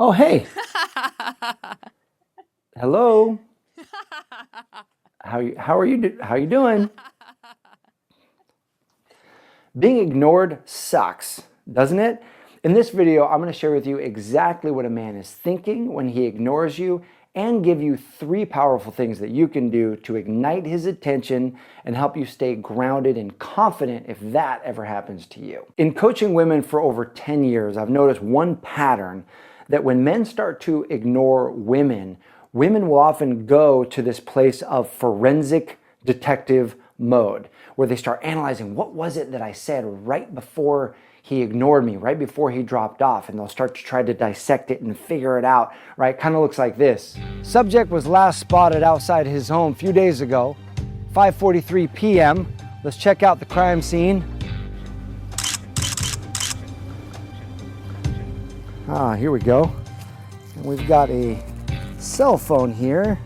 Oh, hey. Hello. How are you doing? Being ignored sucks, doesn't it? In this video, I'm going to share with you exactly what a man is thinking when he ignores you and give you 3 powerful things that you can do to ignite his attention and help you stay grounded and confident if that ever happens to you. In coaching women for over 10 years, I've noticed one pattern that when men start to ignore women, women will often go to this place of forensic detective mode where they start analyzing, what was it that I said right before he ignored me, right before he dropped off, and they'll start to try to dissect it and figure it out, right? Kind of looks like this. Subject was last spotted outside his home a few days ago, 5:43 p.m. Let's check out the crime scene. Here we go. And we've got a cell phone here.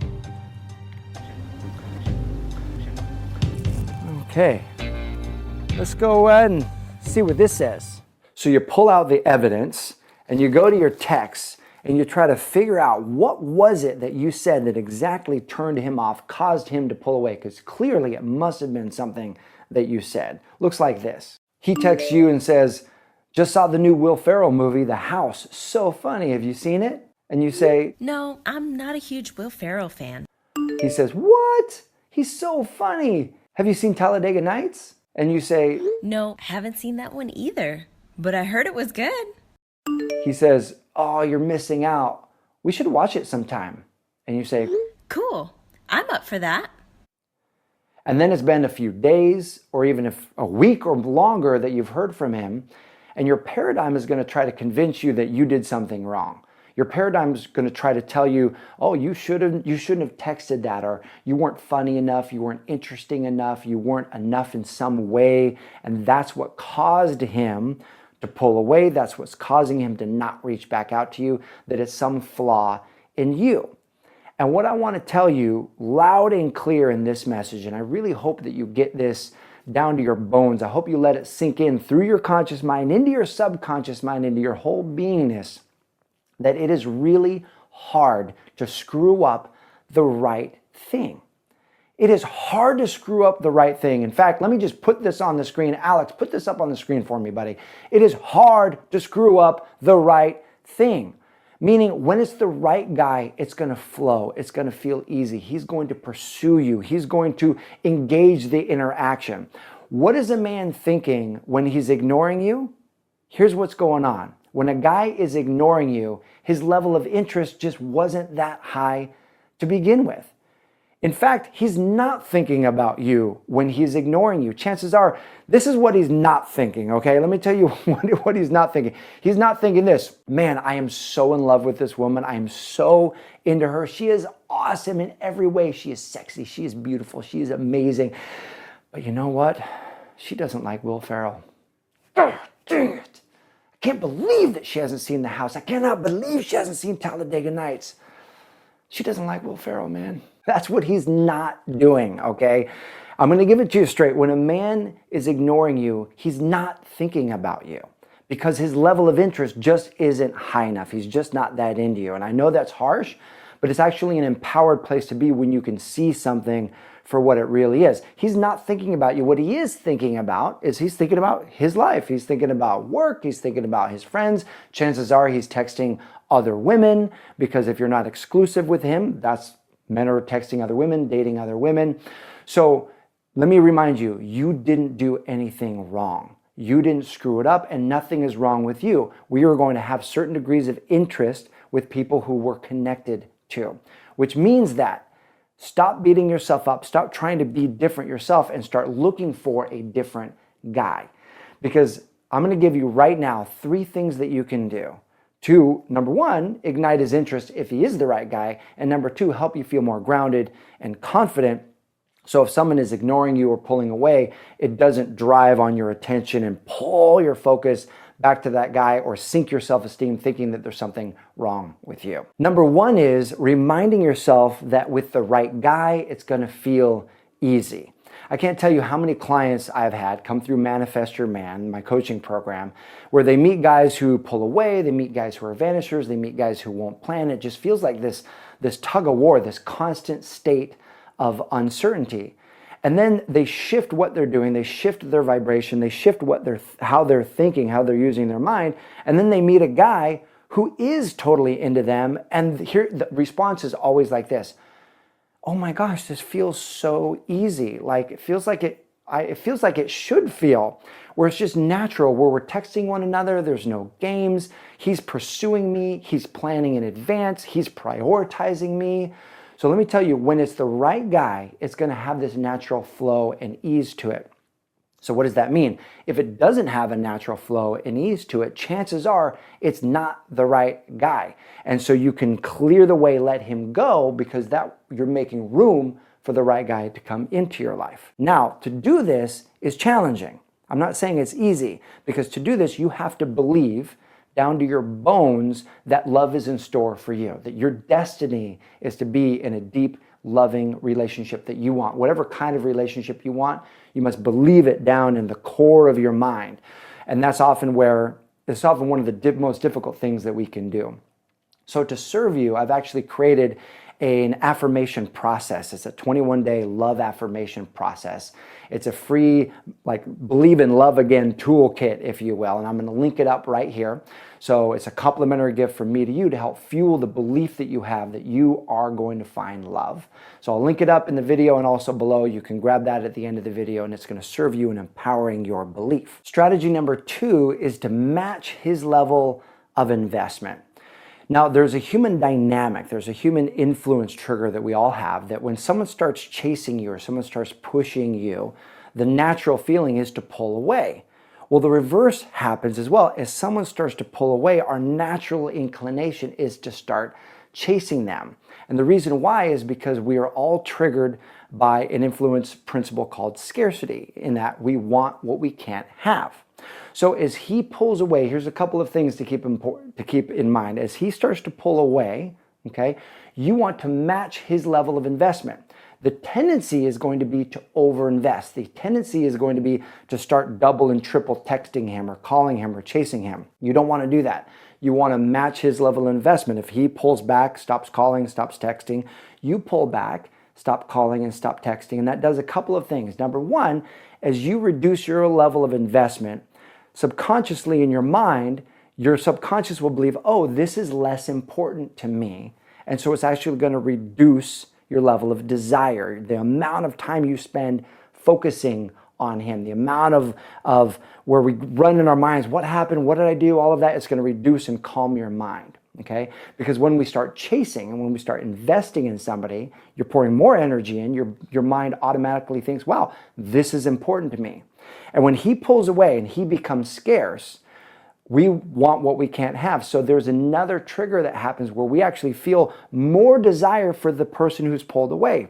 Okay, let's go ahead and see what this says. So you pull out the evidence and you go to your texts and you try to figure out what was it that you said that exactly turned him off, caused him to pull away, because clearly it must have been something that you said. Looks like this. He texts you and says, just saw the new Will Ferrell movie, The House. So funny. Have you seen it? And you say, no, I'm not a huge Will Ferrell fan. He says, what? He's so funny. Have you seen Talladega Nights? And you say, no, haven't seen that one either, but I heard it was good. He says, oh, you're missing out. We should watch it sometime. And you say, cool, I'm up for that. And then it's been a few days or even a week or longer that you've heard from him, and your paradigm is going to try to convince you that you did something wrong. Your paradigm is going to try to tell you, oh, you shouldn't have texted that, or you weren't funny enough, you weren't interesting enough, you weren't enough in some way, and that's what caused him to pull away. That's what's causing him to not reach back out to you, that it's some flaw in you. And what I want to tell you loud and clear in this message, and I really hope that you get this down to your bones, I hope you let it sink in through your conscious mind, into your subconscious mind, into your whole beingness, that it is really hard to screw up the right thing. It is hard to screw up the right thing. In fact, let me just put this on the screen. Alex, put this up on the screen for me, buddy. It is hard to screw up the right thing. Meaning, when it's the right guy, it's going to flow. It's going to feel easy. He's going to pursue you. He's going to engage the interaction. What is a man thinking when he's ignoring you? Here's what's going on. When a guy is ignoring you, his level of interest just wasn't that high to begin with. In fact, he's not thinking about you when he's ignoring you. Chances are, this is what he's not thinking, okay? Let me tell you what he's not thinking. He's not thinking this, man, I am so in love with this woman. I am so into her. She is awesome in every way. She is sexy. She is beautiful. She is amazing. But you know what? She doesn't like Will Ferrell. Oh, dang it. I can't believe that she hasn't seen The House. I cannot believe she hasn't seen Talladega Nights. She doesn't like Will Ferrell, man. That's what he's not doing, okay? I'm going to give it to you straight. When a man is ignoring you, he's not thinking about you because his level of interest just isn't high enough. He's just not that into you. And I know that's harsh, but it's actually an empowered place to be when you can see something for what it really is. He's not thinking about you. What he is thinking about is he's thinking about his life. He's thinking about work. He's thinking about his friends. Chances are he's texting other women, because if you're not exclusive with him, that's men are texting other women, dating other women. So let me remind you, you didn't do anything wrong. You didn't screw it up, and nothing is wrong with you. We are going to have certain degrees of interest with people who we're connected to, which means that stop beating yourself up, stop trying to be different yourself, and start looking for a different guy. Because I'm going to give you right now 3 things that you can do to, number 1, ignite his interest if he is the right guy, and number 2, help you feel more grounded and confident. So if someone is ignoring you or pulling away, it doesn't drive on your attention and pull your focus back to that guy or sink your self-esteem thinking that there's something wrong with you. Number 1 is reminding yourself that with the right guy, it's going to feel easy. I can't tell you how many clients I've had come through Manifest Your Man, my coaching program, where they meet guys who pull away, they meet guys who are vanishers, they meet guys who won't plan. It just feels like this tug of war, this constant state of uncertainty. And then they shift what they're doing, they shift their vibration, they shift how they're thinking, how they're using their mind, and then they meet a guy who is totally into them, and here the response is always like this: oh my gosh, this feels so easy. Like it feels like it should feel, where it's just natural, where we're texting one another, there's no games, he's pursuing me, he's planning in advance, he's prioritizing me. So let me tell you, when it's the right guy, it's going to have this natural flow and ease to it. So what does that mean? If it doesn't have a natural flow and ease to it, chances are it's not the right guy. And so you can clear the way, let him go, because that you're making room for the right guy to come into your life. Now, to do this is challenging. I'm not saying it's easy, because to do this, you have to believe down to your bones that love is in store for you, that your destiny is to be in a deep, loving relationship that you want. Whatever kind of relationship you want, you must believe it down in the core of your mind. And it's often one of the most difficult things that we can do. So to serve you, I've actually created an affirmation process. It's a 21-day love affirmation process. It's a free, believe in love again toolkit, if you will. And I'm going to link it up right here. So it's a complimentary gift from me to you to help fuel the belief that you have that you are going to find love. So I'll link it up in the video and also below. You can grab that at the end of the video, and it's going to serve you in empowering your belief. Strategy number 2 is to match his level of investment. Now, there's a human dynamic, there's a human influence trigger that we all have, that when someone starts chasing you or someone starts pushing you, the natural feeling is to pull away. Well, the reverse happens as well. As someone starts to pull away, our natural inclination is to start chasing them. And the reason why is because we are all triggered by an influence principle called scarcity, in that we want what we can't have. So as he pulls away, here's a couple of things to keep in mind. As he starts to pull away, okay, you want to match his level of investment. The tendency is going to be to overinvest. The tendency is going to be to start double and triple texting him or calling him or chasing him. You don't want to do that. You want to match his level of investment. If he pulls back, stops calling, stops texting, you pull back, stop calling and stop texting. And that does a couple of things. Number one, as you reduce your level of investment, subconsciously in your mind, your subconscious will believe, oh, this is less important to me. And so it's actually going to reduce your level of desire, the amount of time you spend focusing on him, the amount of where we run in our minds, what happened, what did I do, all of that, it's going to reduce and calm your mind, okay? Because when we start chasing and when we start investing in somebody, you're pouring more energy in, your mind automatically thinks, wow, this is important to me. And when he pulls away and he becomes scarce, we want what we can't have. So there's another trigger that happens where we actually feel more desire for the person who's pulled away.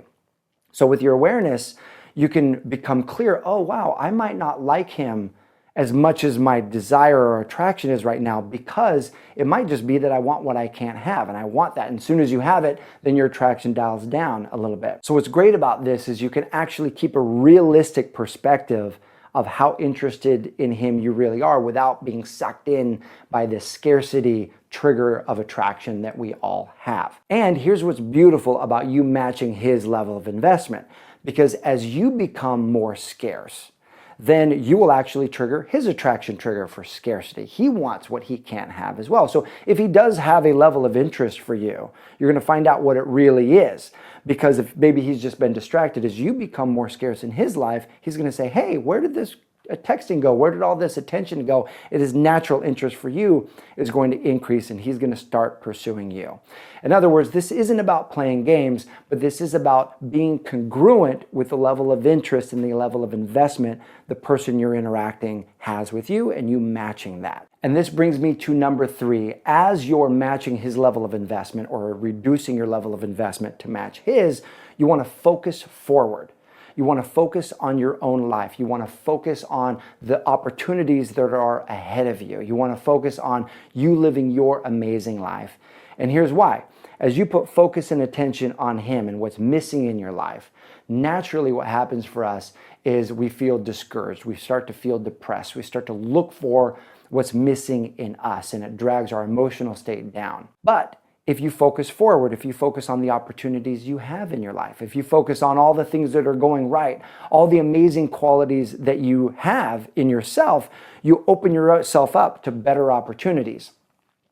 So with your awareness, you can become clear, oh, wow, I might not like him as much as my desire or attraction is right now, because it might just be that I want what I can't have, and I want that. And as soon as you have it, then your attraction dials down a little bit. So what's great about this is you can actually keep a realistic perspective of how interested in him you really are without being sucked in by this scarcity trigger of attraction that we all have. And here's what's beautiful about you matching his level of investment, because as you become more scarce, then you will actually trigger his attraction trigger for scarcity. He wants what he can't have as well. So if he does have a level of interest for you, you're going to find out what it really is. Because if maybe he's just been distracted, as you become more scarce in his life, he's going to say, hey, where did this texting go? Where did all this attention go? His natural interest for you is going to increase, and he's going to start pursuing you. In other words, this isn't about playing games, but this is about being congruent with the level of interest and the level of investment the person you're interacting has with you, and you matching that. And this brings me to number 3. As you're matching his level of investment or reducing your level of investment to match his, you want to focus forward. You want to focus on your own life. You want to focus on the opportunities that are ahead of you. You want to focus on you living your amazing life. And here's why. As you put focus and attention on him and what's missing in your life, naturally what happens for us is we feel discouraged. We start to feel depressed. We start to look for what's missing in us, and it drags our emotional state down. But if you focus forward, if you focus on the opportunities you have in your life, if you focus on all the things that are going right, all the amazing qualities that you have in yourself, you open yourself up to better opportunities.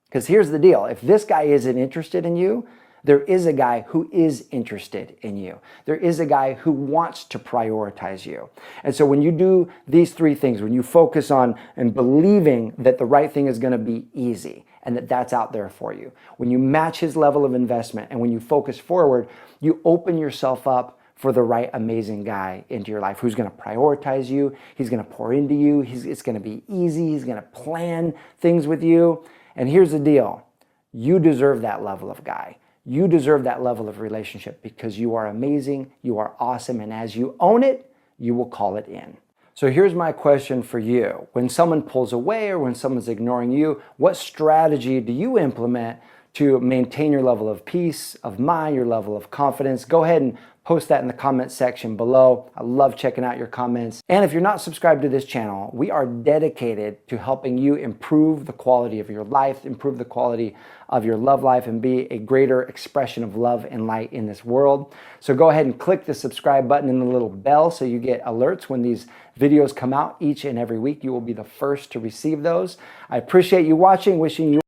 Because here's the deal. If this guy isn't interested in you, there is a guy who is interested in you. There is a guy who wants to prioritize you. And so when you do these three things, when you focus on and believing that the right thing is going to be easy and that that's out there for you, when you match his level of investment and when you focus forward, you open yourself up for the right amazing guy into your life who's going to prioritize you. He's going to pour into you. It's going to be easy. He's going to plan things with you. And here's the deal. You deserve that level of guy. You deserve that level of relationship because you are amazing, you are awesome, and as you own it, you will call it in. So here's my question for you. When someone pulls away or when someone's ignoring you, what strategy do you implement to maintain your level of peace of mind, your level of confidence? Go ahead and post that in the comment section below. I love checking out your comments. And if you're not subscribed to this channel, we are dedicated to helping you improve the quality of your life, improve the quality of your love life, and be a greater expression of love and light in this world. So go ahead and click the subscribe button and the little bell so you get alerts when these videos come out each and every week. You will be the first to receive those. I appreciate you watching, wishing you